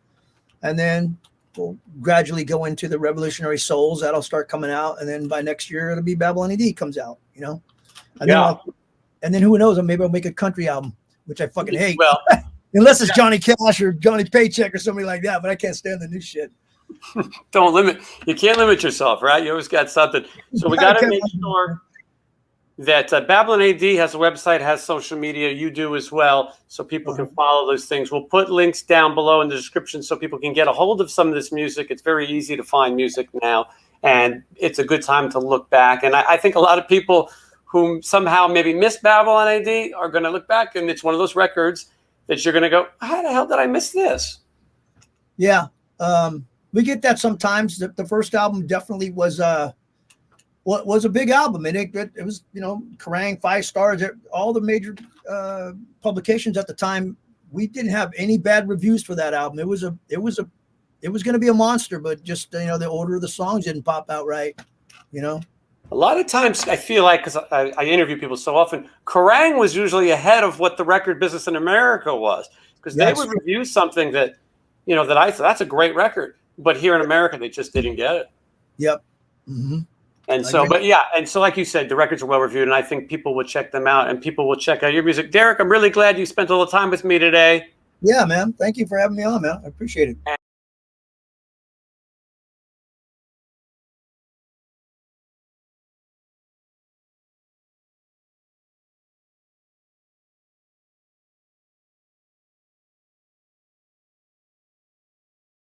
and then we'll gradually go into the Revolutionary Souls. That'll start coming out, and then by next year it'll be Babylon AD comes out. You know, and then who knows? Maybe I'll make a country album, which I fucking hate. Well, unless it's Johnny Cash or Johnny Paycheck or somebody like that. But I can't stand the new shit. Don't limit. You can't limit yourself, right? You always got something. So we got to make sure that Babylon AD has a website, has social media. You do as well, so people can follow those things. We'll put links down below in the description so people can get a hold of some of this music. It's very easy to find music now, and it's a good time to look back. And I think a lot of people who somehow maybe missed Babylon AD are going to look back, and it's one of those records that you're going to go, how the hell did I miss this? Yeah, we get that sometimes. The first album definitely was a big album, and it was, you know, Kerrang! 5 stars. All the major publications at the time, we didn't have any bad reviews for that album. It was going to be a monster, but just, you know, the order of the songs didn't pop out right, you know. A lot of times I feel like, because I interview people so often, Kerrang! Was usually ahead of what the record business in America was, because they would review something that, you know, that I thought that's a great record, but here in America they just didn't get it. Yep. Mm-hmm. And so, but yeah, and so like you said, the records are well reviewed, and I think people will check them out, and people will check out your music. Derek, I'm really glad you spent all the time with me today. Yeah, man. Thank you for having me on, man. I appreciate it.